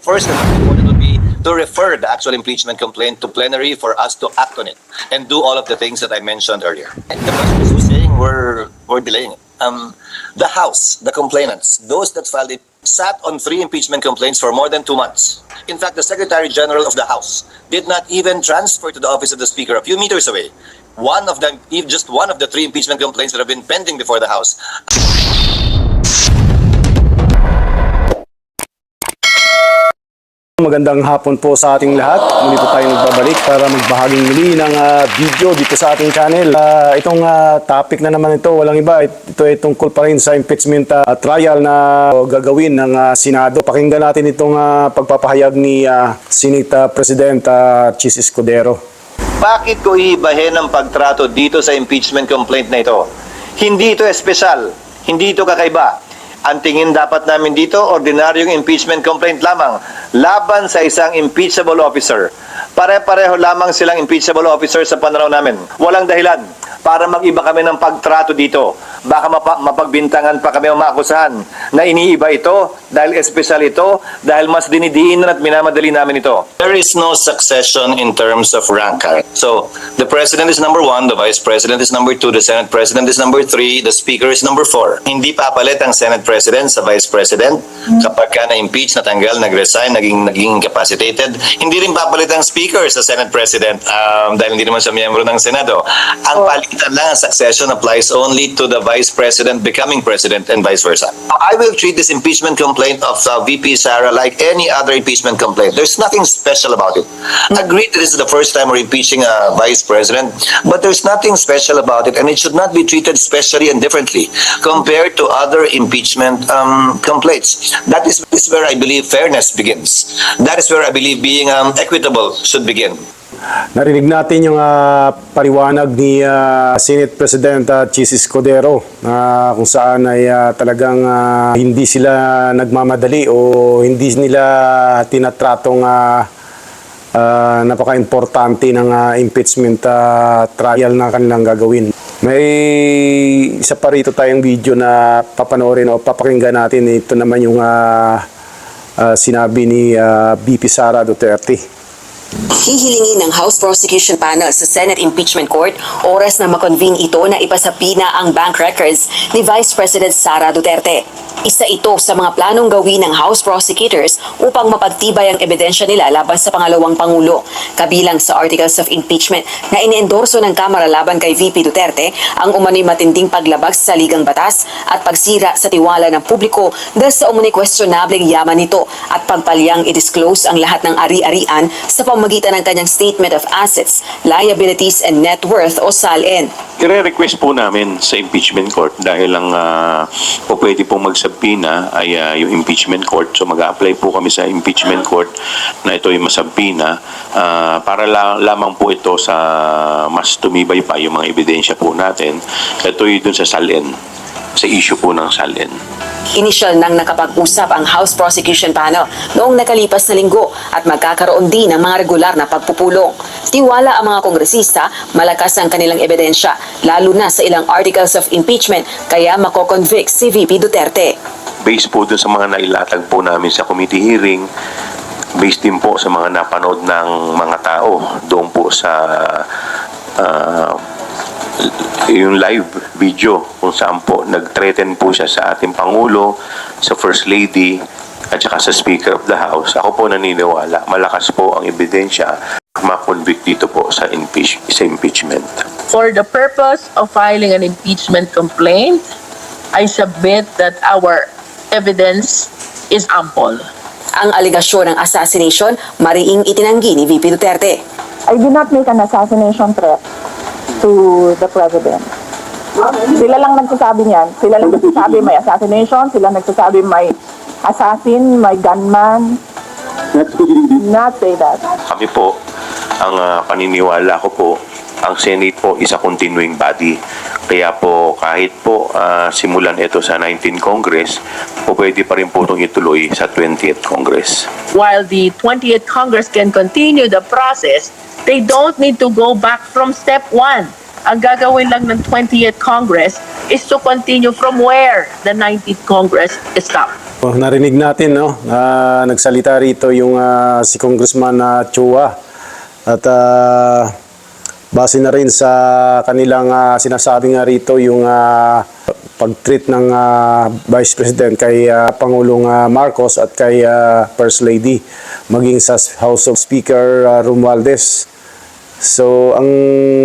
First, the most important would be to refer the actual impeachment complaint to plenary for us to act on it and do all of the things that I mentioned earlier. And the president was saying we're delaying it. The House, the complainants, those that filed it, sat on 3 impeachment complaints for more than 2 months. In fact, the Secretary General of the House did not even transfer to the office of the Speaker a few meters away. One of them, just one of the 3 impeachment complaints that have been pending before the House. Magandang hapon po sa ating lahat. Muli po tayong magbabalik para magbahaging muli ng video dito sa ating channel. Itong topic na naman ito, walang iba. Ito ay tungkol pa rin sa impeachment trial na gagawin ng Senado. Pakinggan natin itong pagpapahayag ni Senate President Chis Escudero. Bakit ko iibahin ang pagtrato dito sa impeachment complaint na ito? Hindi ito espesyal, hindi ito kakaiba. Ang tingin dapat namin dito, ordinaryong impeachment complaint lamang laban sa isang impeachable officer. Pare-pareho lamang silang impeachable officer sa pananaw namin. Walang dahilan para mag-iba kami ng pagtrato dito. Baka mapagbintangan pa kami o maakusahan na iniiba ito dahil espesyal ito, dahil mas dinidiinan at minamadali namin ito. There is no succession in terms of rank. So, the President is number 1, the Vice President is number 2, the Senate President is number 3, the Speaker is number 4. Hindi papalit ang Senate President sa Vice President kapag ka na-impeach, natanggal, nag-resign, naging incapacitated. Hindi rin papalit ang Speaker sa Senate President dahil hindi naman siya miyembro ng Senado. Ang palitan lang, ang succession applies only to the Vice President becoming President and vice versa. I will treat this impeachment complaint of VP Sara like any other impeachment complaint. There's nothing special about it. Agreed that this is the first time we're impeaching a Vice President, but there's nothing special about it, and it should not be treated specially and differently compared to other impeachment complaints. That is where I believe fairness begins. That is where I believe being equitable should begin. Narinig natin yung paliwanag ni Senate President Chis Escudero kung saan ay talagang hindi sila nagmamadali o hindi nila tinatratong napaka-importante ng impeachment trial na kanilang gagawin. May isa pa rito tayong video na papanoorin o papakinggan natin. Ito naman yung sinabi ni VP Sara Duterte. Hihilingin ng House Prosecution Panel sa Senate Impeachment Court oras na makonvene ito na ipasapina ang bank records ni Vice President Sara Duterte. Isa ito sa mga planong gawin ng House Prosecutors upang mapagtibay ang ebidensya nila laban sa pangalawang Pangulo. Kabilang sa Articles of Impeachment na iniendorso ng Kamara laban kay VP Duterte ang umano'y matinding paglabag sa saligang batas at pagsira sa tiwala ng publiko dahil sa umano'y questionableng yaman nito at pagpalyang i-disclose ang lahat ng ari-arian sa pamamagitan ng kanyang Statement of Assets, Liabilities and Net Worth o SALN. I-request po namin sa impeachment court dahil ang pwede pong magsabpina ay yung impeachment court. So mag-a-apply po kami sa impeachment court na ito ay masabpina para lamang po ito sa mas tumibay pa yung mga ebidensya po natin. Ito ay dun sa SALN, sa issue po ng SALN. Inisyal nang nakapag-usap ang House Prosecution Panel noong nakalipas na linggo at magkakaroon din ng mga regular na pagpupulong. Tiwala ang mga kongresista, malakas ang kanilang ebidensya, lalo na sa ilang articles of impeachment, kaya mako-convict si VP Duterte. Based po dun sa mga nailatag po namin sa committee hearing, based din po sa mga napanood ng mga tao doon po sa yung live video kung saan po nag-threaten po siya sa ating Pangulo, sa First Lady at saka sa Speaker of the House. Ako po naniniwala, malakas po ang ebidensya ma-convict dito po sa impeachment. For the purpose of filing an impeachment complaint, I submit that our evidence is ample. Ang aligasyon ng assassination, mariing itinanggi ni VP Duterte. I did not make an assassination threat to the President. Sila lang nagsasabi niyan. Sila lang nagsasabi may assassination. Sila nagsasabi may assassin, may gunman. Not say that. Kami po, ang paniniwala ko po, ang Senate po is a continuing body. Kaya po kahit po simulan ito sa 19th Congress, po pwede pa rin po itong ituloy sa 20th Congress. While the 20th Congress can continue the process, they don't need to go back from step 1. Ang gagawin lang ng 20th Congress is to continue from where the 19th Congress stopped. Oh, narinig natin, no? Nagsalita rito yung si Congressman Chua. At base na rin sa kanilang sinasabi nga rito yung pag-treat ng Vice President kay Pangulong Marcos at kay First Lady, maging sa House of Speaker Romualdez. So, ang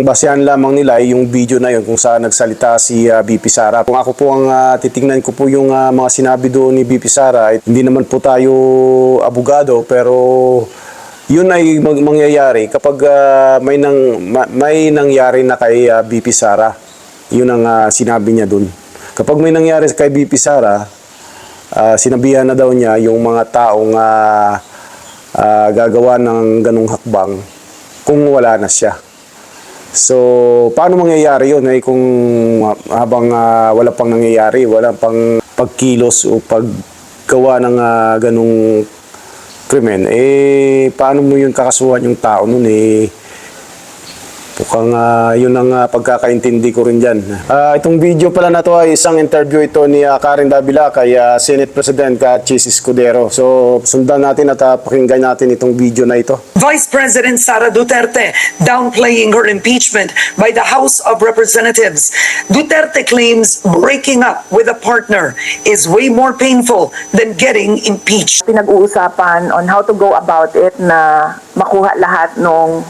basehan lamang nila ay yung video na yun kung saan nagsalita si BP Sara. Kung ako po ang titingnan ko po yung mga sinabi doon ni BP Sara, hindi naman po tayo abogado, pero yun ay mangyayari kapag may nangyari na kay BP Sara. Yun ang sinabi niya doon. Kapag may nangyari kay BP Sara, sinabihan na daw niya yung mga taong gagawa ng ganung hakbang kung wala na siya. So, paano mangyayari yun? Kung habang wala pang nangyayari, wala pang pagkilos o paggawa ng ganung krimen, paano mo yun kakasuhan yung tao nun? Mukhang yun ang pagkakaintindi ko rin dyan. Itong video pala na to ay isang interview ito ni Karen Davila kay Senate President Chis Escudero. So sundan natin at pakinggan natin itong video na ito. Vice President Sara Duterte downplaying her impeachment by the House of Representatives. Duterte claims breaking up with a partner is way more painful than getting impeached. Pinag-uusapan on how to go about it na makuha lahat ng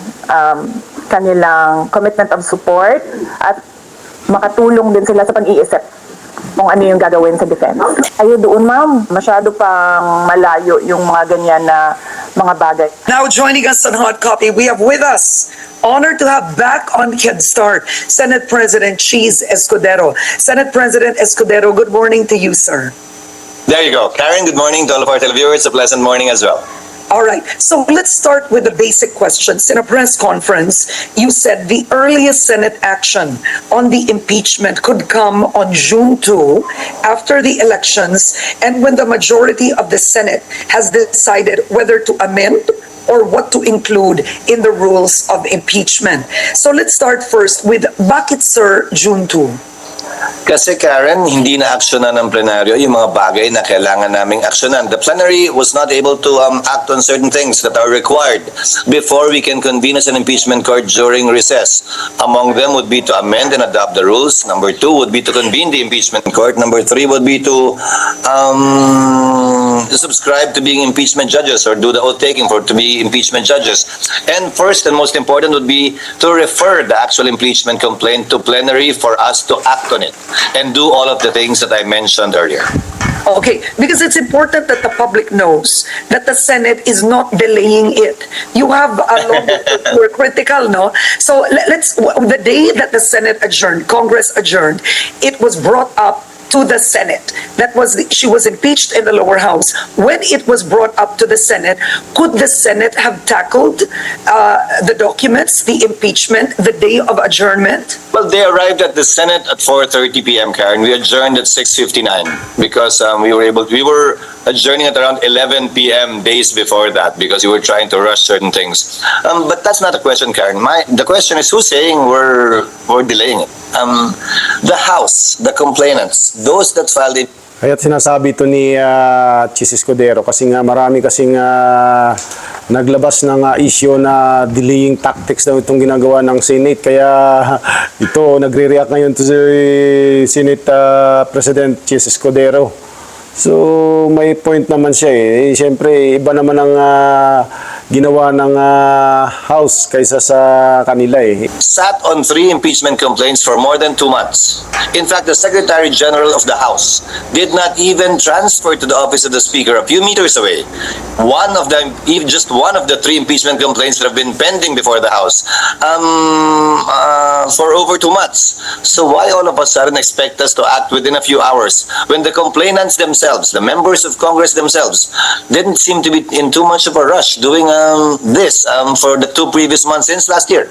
kanilang commitment of support at makatulong din sila sa pag-iisip kung ano yung gagawin sa defense. Ayo doon, ma'am, masyado pang malayo yung mga ganyan na mga bagay. Now joining us on Hot Copy, we have with us, honored to have back on Head Start, Senate President Chis Escudero. Senate President Escudero, good morning to you, sir. There you go. Karen, good morning to all of our televiewers. A pleasant morning as well. All right, so let's start with the basic questions. In a press conference, you said the earliest Senate action on the impeachment could come on June 2 after the elections and when the majority of the Senate has decided whether to amend or what to include in the rules of impeachment. So let's start first with bakit, sir, June 2? Kasi Karen, hindi na aksyonan ng plenaryo yung mga bagay na kailangan naming aksyonan. The plenary was not able to act on certain things that are required before we can convene as an impeachment court during recess. Among them would be to amend and adopt the rules. Number 2 would be to convene the impeachment court. Number 3 would be to subscribe to being impeachment judges or do the oath taking to be impeachment judges. And first and most important would be to refer the actual impeachment complaint to plenary for us to act on it and do all of the things that I mentioned earlier. Okay, because it's important that the public knows that the Senate is not delaying it. You have a lot of were critical, no? So the day that the Senate adjourned, Congress adjourned, it was brought up to the Senate. She was impeached in the lower house. When it was brought up to the Senate, could the Senate have tackled the documents, the impeachment, the day of adjournment? Well, they arrived at the Senate at 4:30 p.m., Karen. We adjourned at 6:59 because we were adjourning at around 11 p.m. days before that because we were trying to rush certain things. But that's not the question, Karen. The question is who's saying we're delaying it? The House, the complainants, those that filed it. Kaya't sinasabi ito ni Chis Escudero kasi nga marami kasing naglabas ng issue na delaying tactics daw itong ginagawa ng Senate. Kaya ito, nagre-react ngayon to si Senate President Chis Escudero. So, may point naman siya eh. Siyempre, iba naman ang ginawa ng House kaysa sa kanila eh. Sat on 3 impeachment complaints for more than 2 months. In fact, the Secretary General of the House did not even transfer to the office of the Speaker a few meters away. Just one of the 3 impeachment complaints that have been pending before the House for over 2 months. So why all of a sudden expect us to act within a few hours when the complainants themselves, the members of Congress themselves, didn't seem to be in too much of a rush doing this for the 2 previous months since last year?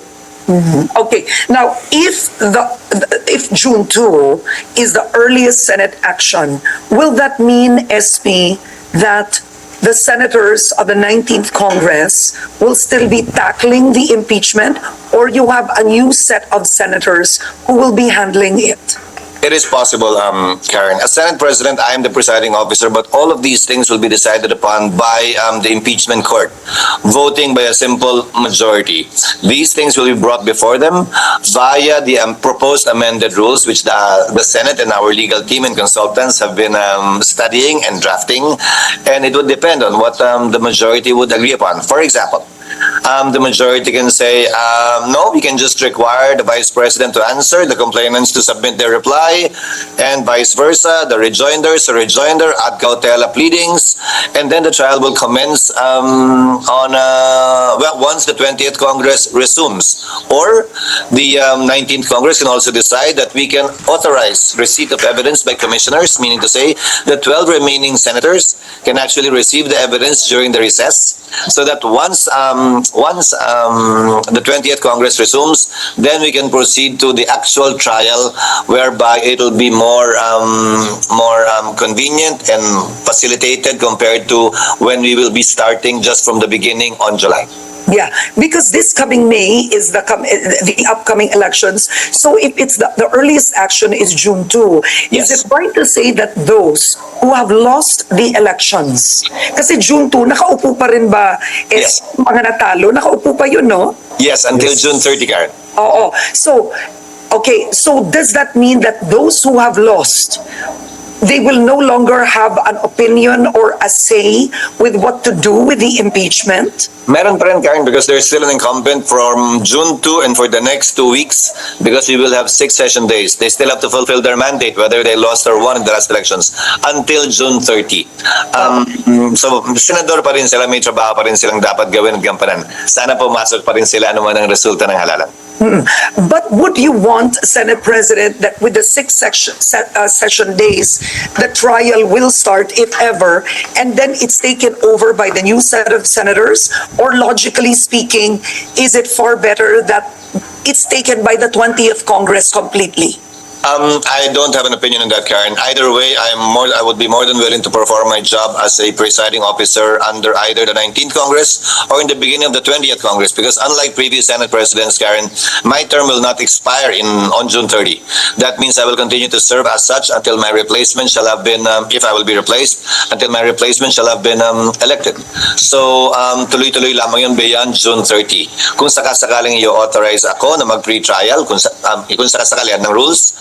Okay, now if June 2 is the earliest Senate action, will that mean, SP, that the senators of the 19th Congress will still be tackling the impeachment, or you have a new set of senators who will be handling it? It is possible, Karen. As Senate President, I am the presiding officer, but all of these things will be decided upon by the impeachment court, voting by a simple majority. These things will be brought before them via the proposed amended rules, which the Senate and our legal team and consultants have been studying and drafting, and it would depend on what the majority would agree upon. For example, the majority can say, no, we can just require the Vice President to answer, the complainants to submit their reply, and vice versa, the rejoinders, ad cautela pleadings, and then the trial will commence once the 20th Congress resumes. Or the 19th Congress can also decide that we can authorize receipt of evidence by commissioners, meaning to say the 12 remaining senators can actually receive the evidence during the recess, so that once the 20th Congress resumes, then we can proceed to the actual trial, whereby it will be more convenient and facilitated compared to when we will be starting just from the beginning on July. Yeah, because this coming May is the upcoming elections. So if it's the earliest action is June 2, Yes. is it right to say that those who have lost the elections, kasi June 2, nakaupo pa rin ba Yes. mga natalo? Nakaupo pa yun, no? Yes, until June 30, Karen. Oo. So, okay, so does that mean that those who have lost, they will no longer have an opinion or a say with what to do with the impeachment? Meron pa rin, Karen, because there's still an incumbent from June 2 and for the next 2 weeks, because we will have 6 session days. They still have to fulfill their mandate, whether they lost or won in the last elections, until June 30. So, senador pa rin sila, may trabaho pa rin silang dapat gawin at gampanan. Sana pumasok pa rin sila anuman ang resulta ng halalan. But would you want, Senate President, that with the 6 session days, the trial will start, if ever, and then it's taken over by the new set of senators? Or logically speaking, is it far better that it's taken by the 20th Congress completely? I don't have an opinion on that, Karen. Either way, I would be more than willing to perform my job as a presiding officer under either the 19th Congress or in the beginning of the 20th Congress, because unlike previous Senate presidents, Karen, my term will not expire on June 30. That means I will continue to serve as such until my replacement shall have been, if I will be replaced, until my replacement shall have been elected. So, tuloy-tuloy lamang yun beyond June 30. Kung sakasakaling i-authorize ako na mag-pre-trial, kung sakasakalian ng rules,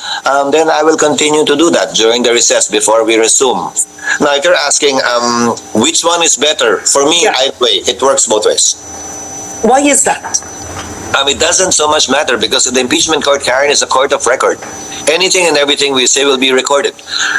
then I will continue to do that during the recess before we resume. Now, if you're asking which one is better, for me, Yeah. either way, it works both ways. Why is that? It doesn't so much matter because the impeachment court, Karen, is a court of record. Anything and everything we say will be recorded.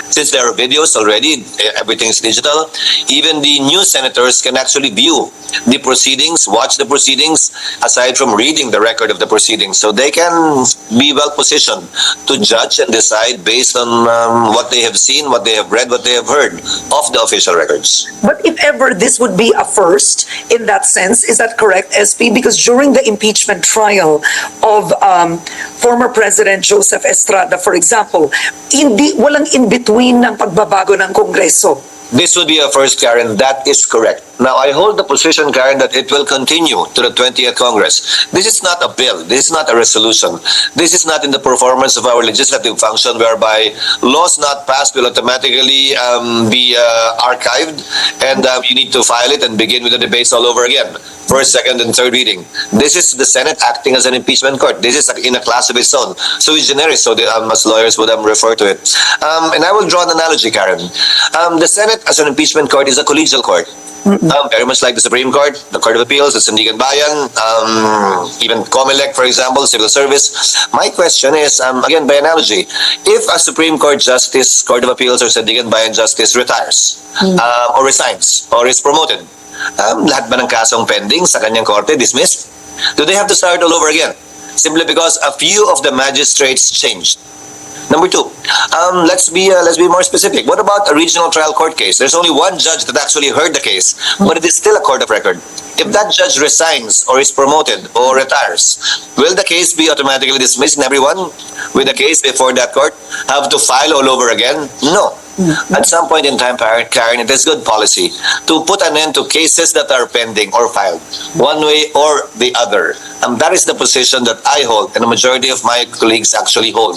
Since there are videos already, everything is digital, even the new senators can actually view the proceedings, watch the proceedings, aside from reading the record of the proceedings. So they can be well positioned to judge and decide based on what they have seen, what they have read, what they have heard of the official records. But if ever this would be a first in that sense, is that correct, SP? Because during the impeachment trial of former President Joseph Estrada, for example, walang in-between ng pagbabago ng Kongreso. This would be a first, Karen. That is correct. Now, I hold the position, Karen, that it will continue to the 20th Congress. This is not a bill. This is not a resolution. This is not in the performance of our legislative function whereby laws not passed will automatically be archived and you need to file it and begin with the debates all over again. First, second, and third reading. This is the Senate acting as an impeachment court. This is in a class of its own. So it's generic, so as lawyers would refer to it. And I will draw an analogy, Karen. The Senate as an impeachment court is a collegial court. Very much like the Supreme Court, the Court of Appeals, the Sandigan Bayan, even COMELEC, for example, civil service. My question is, again, by analogy, if a Supreme Court Justice, Court of Appeals, or Sandigan Bayan Justice retires, or resigns, or is promoted, lahat ba ng kasong pending sa kanyang korte dismissed? Do they have to start all over again? Simply because a few of the magistrates changed. Number two, let's be more specific. What about a regional trial court case? There's only one judge that actually heard the case, but it is still a court of record. If that judge resigns or is promoted or retires, will the case be automatically dismissed and everyone with the case before that court have to file all over again? No. At some point in time, Karen, it is good policy to put an end to cases that are pending or filed, one way or the other. And that is the position that I hold, and the majority of my colleagues actually hold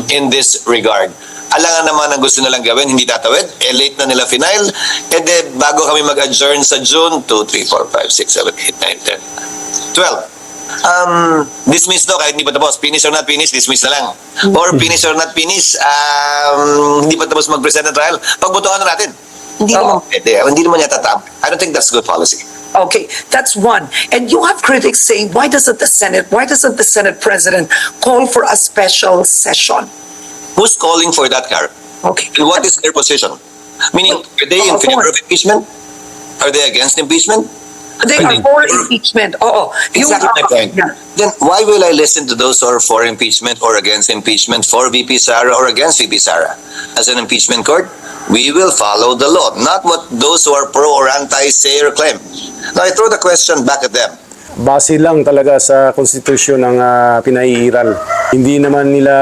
in this regard. Alangan naman ang gusto nilang gawin, hindi tatawid, late na nila final, bago kami mag-adjourn sa June, 2, 3, 4, 5, 6, 7, 8, 9, 10, 12. Dismiss to kahit hindi pa tapos. Finish or not finish, dismiss na lang. Or finish or not finish, hindi pa tapos mag-present ng trial, pagbotohan na natin. Hindi naman pwede. Hindi naman yata tama. I don't think that's good policy. Okay, that's one. And you have critics saying, why doesn't the Senate President call for a special session? Who's calling for that, Karen? Okay. And what is their position? Meaning, are they in favor of impeachment? Are they against impeachment? They are for impeachment. Oo. Exactly my point. Yeah. Then why will I listen to those who are for impeachment or against impeachment, for VP Sara or against VP Sara? As an impeachment court, we will follow the law, not what those who are pro or anti say or claim. Now, I throw the question back at them. Base lang talaga sa konstitusyon ng pinaiiral. Hindi naman nila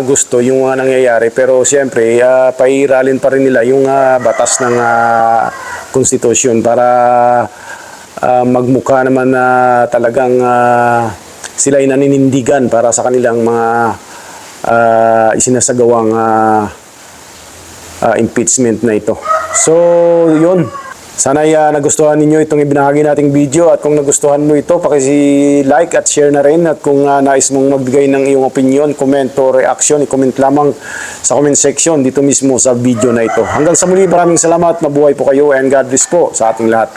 gusto yung nangyayari, pero siyempre paiiralin pa rin nila yung batas ng konstitusyon para magmukha naman na talagang sila ay naninindigan para sa kanilang mga isinasagawang impeachment na ito. So, yun. Sana nagustuhan ninyo itong ibinahagi nating video, at kung nagustuhan mo ito, paki-like at share na rin, at kung nais mong magbigay ng iyong opinion, comment o reaction, i-comment lamang sa comment section dito mismo sa video na ito. Hanggang sa muli, maraming salamat, mabuhay po kayo, and God bless po sa ating lahat.